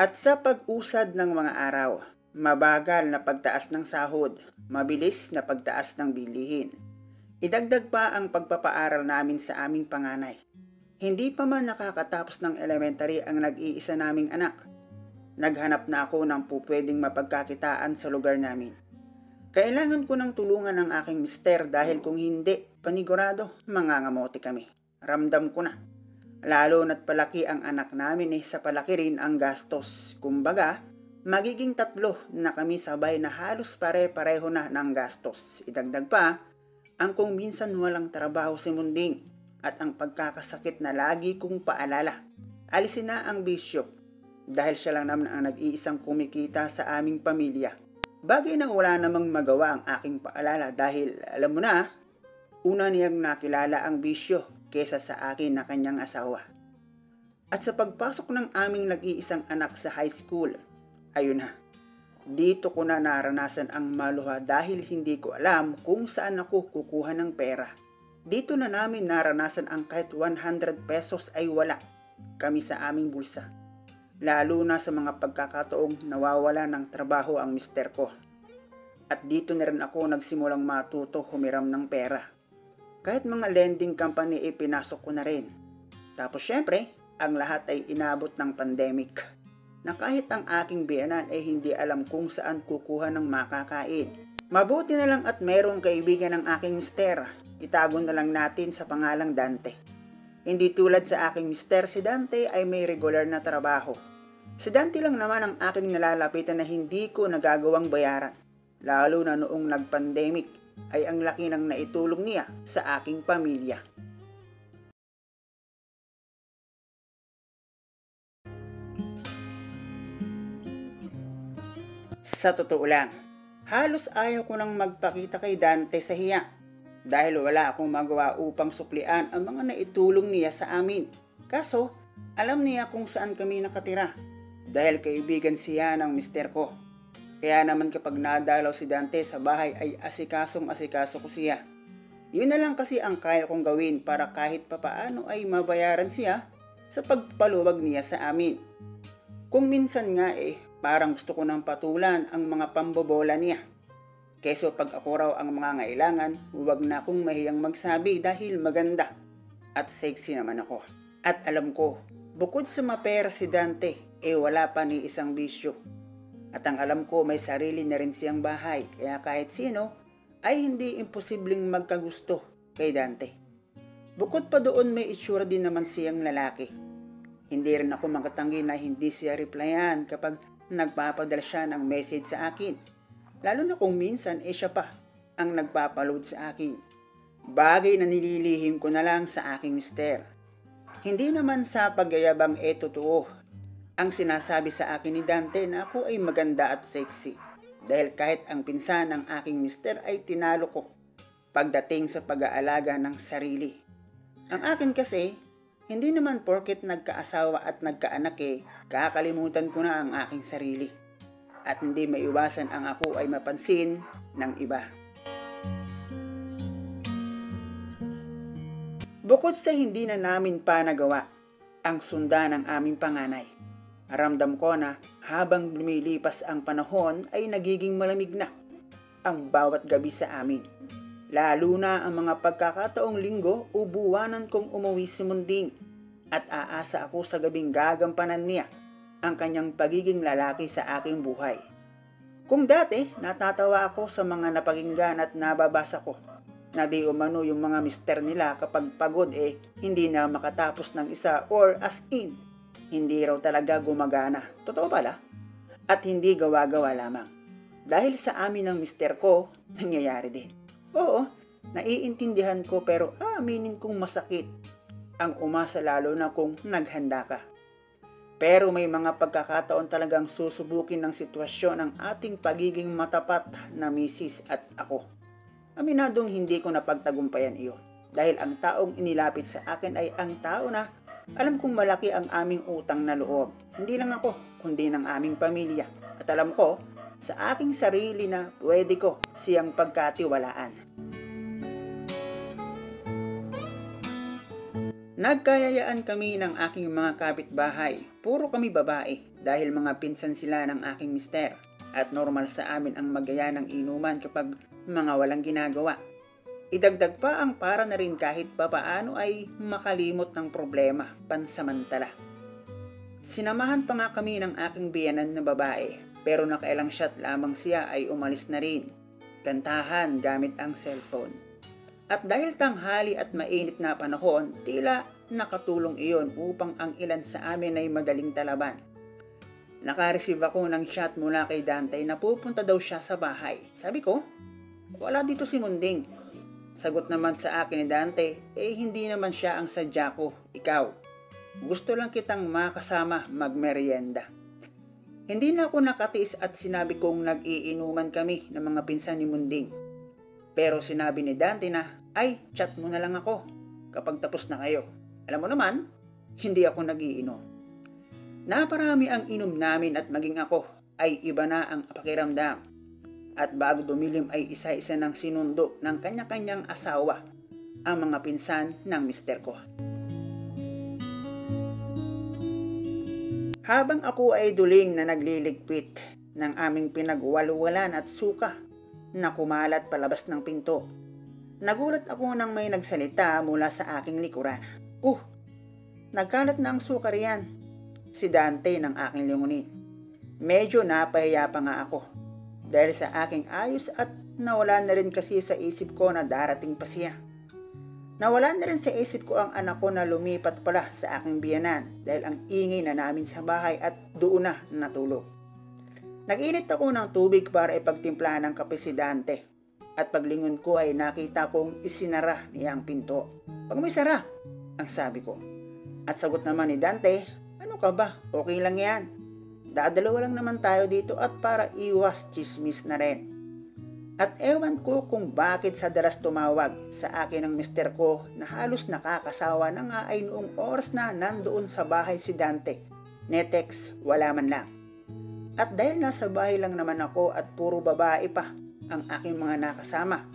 At sa pag-usad ng mga araw, mabagal na pagtaas ng sahod, mabilis na pagtaas ng bilihin. Idagdag pa ang pagpapaaral namin sa aming panganay. Hindi pa man nakakatapos ng elementary ang nag-iisa naming anak. Naghanap na ako ng pupwedeng mapagkakitaan sa lugar namin. Kailangan ko ng tulungan ng aking mister dahil kung hindi, panigurado, mangangamote kami. Ramdam ko na. Lalo na't palaki ang anak namin sa palaki rin ang gastos. Kumbaga, magiging 3 na kami sabay na halos pare-pareho na ng gastos. Idagdag pa, ang kung minsan walang trabaho si Munding at ang pagkakasakit na lagi kong paalala. Alisin na ang bisyo dahil siya lang naman ang nag-iisang kumikita sa aming pamilya. Bagay na wala namang magawa ang aking paalala dahil alam mo na, una niyang nakilala ang bisyo kesa sa akin na kanyang asawa. At sa pagpasok ng aming nag-iisang anak sa high school, ayun na, dito ko na naranasan ang maluha dahil hindi ko alam kung saan ako kukuha ng pera. Dito na namin naranasan ang kahit 100 pesos ay wala kami sa aming bulsa. Lalo na sa mga pagkakataong nawawala ng trabaho ang mister ko. At dito na rin ako nagsimulang matuto humiram ng pera. Kahit mga lending company ay pinasok ko na rin. Tapos syempre, ang lahat ay inabot ng pandemic. Na kahit ang aking biyanan ay hindi alam kung saan kukuha ng makakain. Mabuti na lang at merong kaibigan ng aking mister. Itago na lang natin sa pangalang Dante. Hindi tulad sa aking mister, si Dante ay may regular na trabaho. Si Dante lang naman ang aking nalalapitan na hindi ko nagagawang bayaran. Lalo na noong nag-pandemic ay ang laki ng naitulong niya sa aking pamilya. Sa totoo lang, halos ayaw ko nang magpakita kay Dante sa hiya dahil wala akong magawa upang suklian ang mga naitulong niya sa amin. Kaso, alam niya kung saan kami nakatira dahil kaibigan siya ng mister ko. Kaya naman kapag nadalaw si Dante sa bahay ay asikasong-asikaso ko siya. Yun na lang kasi ang kaya kong gawin para kahit papaano ay mabayaran siya sa pagpaluwag niya sa amin. Kung minsan nga parang gusto ko nang patulan ang mga pambobola niya. Keso pag ako raw ang mga ngailangan, huwag na akong mahiyang magsabi dahil maganda at sexy naman ako. At alam ko, bukod sa mapera si Dante, wala pa ni isang bisyo. At ang alam ko may sarili na rin siyang bahay, kaya kahit sino ay hindi imposibleng magkagusto kay Dante. Bukod pa doon may itsura din naman siyang lalaki. Hindi rin ako makatanggi na hindi siya replyan kapag nagpapadala siya ng message sa akin. Lalo na kung minsan siya pa ang nagpapaload sa akin. Bagay na nililihim ko na lang sa aking mister. Hindi naman sa pagyayabang totoo ang sinasabi sa akin ni Dante na ako ay maganda at sexy. Dahil kahit ang pinsan ng aking mister ay tinalo ko pagdating sa pag-aalaga ng sarili. Ang akin kasi, hindi naman porket nagkaasawa at nagkaanak kakalimutan ko na ang aking sarili. At hindi maiwasan ang ako ay mapansin ng iba. Bukod sa hindi na namin pa nagawa ang sunda ng aming panganay, ramdam ko na habang lumilipas ang panahon ay nagiging malamig na ang bawat gabi sa amin. Lalo na ang mga pagkakataong linggo o buwanan kong umuwi si Munding at aasa ako sa gabing gagampanan niya ang kanyang pagiging lalaki sa aking buhay. Kung dati natatawa ako sa mga napakinggan at nababasa ko na di umano yung mga mister nila kapag pagod hindi na makatapos ng isa or as in, hindi raw talaga gumagana. Totoo pala. At hindi gawa-gawa lamang. Dahil sa amin ng mister ko, nangyayari din. Oo, naiintindihan ko pero aminin kong masakit ang umasa lalo na kung naghanda ka. Pero may mga pagkakataon talagang susubukin ng sitwasyon ang ating pagiging matapat na misis at ako. Aminadong hindi ko napagtagumpayan iyon. Dahil ang taong inilapit sa akin ay ang tao na alam kong malaki ang aming utang na loob. Hindi lang ako, kundi ng aming pamilya. At alam ko, sa aking sarili na pwede ko siyang Nagkayayaan kami ng aking mga kapitbahay. Puro kami babae dahil mga pinsan sila ng aking mister at normal sa amin ang magaya ng inuman kapag mga walang ginagawa. Idagdag pa ang para na rin kahit papaano ay makalimot ng problema pansamantala. Sinamahan pa nga kami ng aking biyanan na babae pero nakailang shot lamang siya ay umalis na rin. Kantahan gamit ang cellphone. At dahil tanghali at mainit na panahon, tila nakatulong iyon upang ang ilan sa amin ay madaling talaban. Nakareceive ako ng chat mula kay Dante na pupunta daw siya sa bahay. Sabi ko, wala dito si Munding. Sagot naman sa akin ni Dante, hindi naman siya ang sadya ko, ikaw. Gusto lang kitang makasama magmerienda. Hindi na ako nakatiis at sinabi kong nag-iinuman kami ng mga pinsan ni Munding. Pero sinabi ni Dante na, ay, chat mo na lang ako kapag tapos na kayo. Alam mo naman, hindi ako nag-iinom. Naparami ang inom namin at maging ako ay iba na ang pakiramdam. At bago dumilim ay isa-isa ng sinundo ng kanya-kanyang asawa ang mga pinsan ng mister ko. Habang ako ay duling na nagliligpit ng aming pinagwalwalan at suka na kumalat palabas ng pinto, nagulat ako nang may nagsalita mula sa aking likuran. Nagkalat na ang suka riyan. Si Dante ng aking lingunin. Medyo napahiya pa nga ako dahil sa aking ayos at nawala na rin kasi sa isip ko na darating pa siya. Nawala na rin sa isip ko ang anak ko na lumipat pala sa aking biyanan dahil ang ingay na namin sa bahay at doon na natulog. Nag-init ako ng tubig para ipagtimpla ng kape si Dante at paglingon ko ay nakita kong isinara niya ang pinto. "Wag mo isara," ang sabi ko. At sagot naman ni Dante, "Ano ka ba? Okay lang yan. Dadalawa lang naman tayo dito at para iwas chismis na rin." At ewan ko kung bakit sa dalas tumawag sa akin ng mister ko na halos nakakasawa na nga ay noong oras na nandoon sa bahay si Dante. Netex, wala man lang. At dahil nasa bahay lang naman ako at puro babae pa ang aking mga nakasama,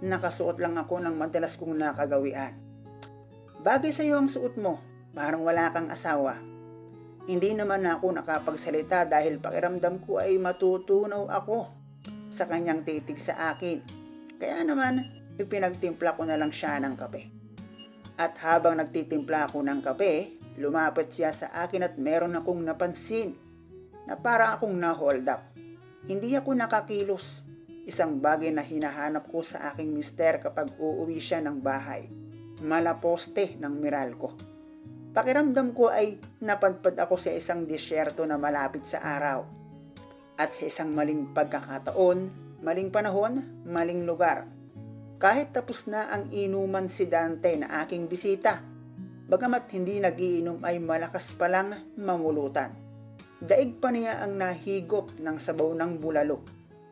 nakasuot lang ako ng madalas kong nakagawian. "Bagay sa iyo ang suot mo, parang wala kang asawa." Hindi naman ako nakapagsalita dahil pakiramdam ko ay matutunaw ako sa kanyang titig sa akin. Kaya naman, ipinagtimpla ko na lang siya ng kape. At habang nagtitimpla ako ng kape, lumapit siya sa akin at meron akong napansin na para akong na-hold up. Hindi ako nakakilos. Isang bagay na hinahanap ko sa aking mister kapag uuwi siya ng bahay. Malaposte ng Meralco. Pakiramdam ko ay napadpad ako sa isang disyerto na malapit sa araw. At sa isang maling pagkakataon, maling panahon, maling lugar. Kahit tapos na ang inuman si Dante na aking bisita, bagamat hindi nagiinom ay malakas palang mamulutan. Daig pa niya ang nahigop ng sabaw ng bulalo.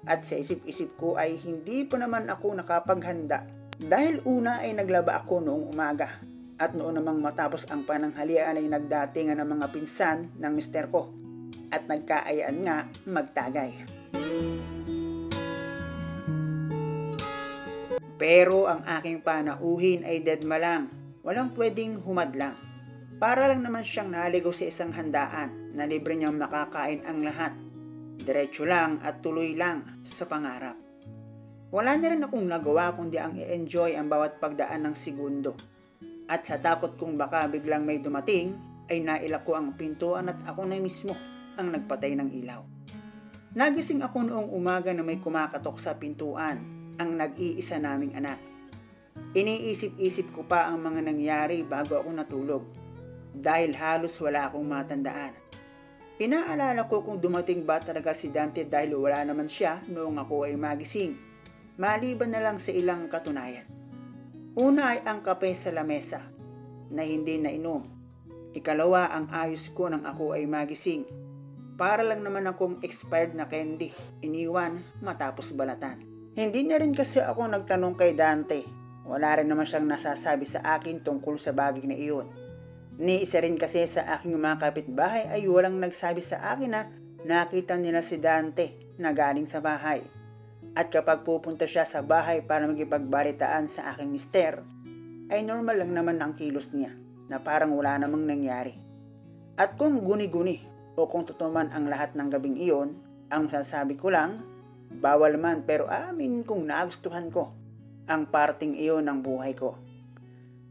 At sa isip-isip ko ay hindi pa naman ako nakapaghanda dahil una ay naglaba ako noong umaga. At noon namang matapos ang pananghalian ay nagdatingan ng mga pinsan ng mister ko at nagkaayaan nga magtagay. Pero ang aking panauhin ay deadma lang, walang pwedeng humadlang. Para lang naman siyang naligaw sa isang handaan na libre niyang makakain ang lahat. Diretso lang at tuloy lang sa pangarap. Wala na rin akong nagawa kundi ang i-enjoy ang bawat pagdaan ng segundo. At sa takot kung baka biglang may dumating, ay nailak ko ang pintuan at ako na mismo ang nagpatay ng ilaw. Nagising ako noong umaga na may kumakatok sa pintuan, ang nag-iisa naming anak. Iniisip-isip ko pa ang mga nangyari bago ako natulog, dahil halos wala akong matandaan. Inaalala ko kung dumating ba talaga si Dante dahil wala naman siya noong ako ay magising, maliban na lang sa ilang katunayan. Una ay ang kape sa lamesa na hindi nainom. Ikalawa ang ayos ko nang ako ay magising. Para lang naman akong expired na candy, iniwan matapos balatan. Hindi na rin kasi ako nagtanong kay Dante. Wala rin naman siyang nasasabi sa akin tungkol sa bagay na iyon. Ni isa rin kasi sa aking mga kapitbahay ay walang nagsabi sa akin na nakita nila si Dante na galing sa bahay. At kapag pupunta siya sa bahay para makipagbalitaan sa aking mister, ay normal lang naman ang kilos niya. na parang wala namang nangyari. At kung guni-guni o kung totoo man ang lahat ng gabing iyon, ang masasabi ko lang, bawal man pero amin kung nagustuhan ko ang parting iyon ng buhay ko.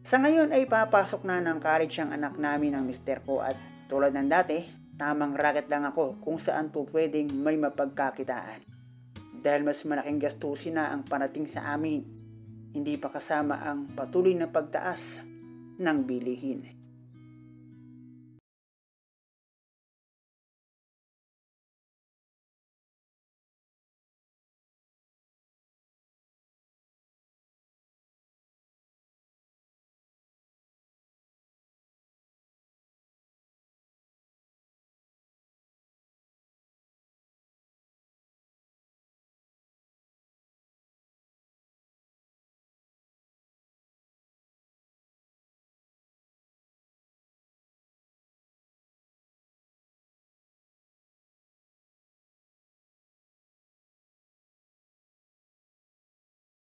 Sa ngayon ay papasok na ng college ang anak namin ng mister ko at tulad ng dati, tamang racket lang ako kung saan po pwedeng may mapagkakitaan. Dahil mas malaking gastusin na ang parating sa amin, hindi pa kasama ang patuloy na pagtaas ng bilihin.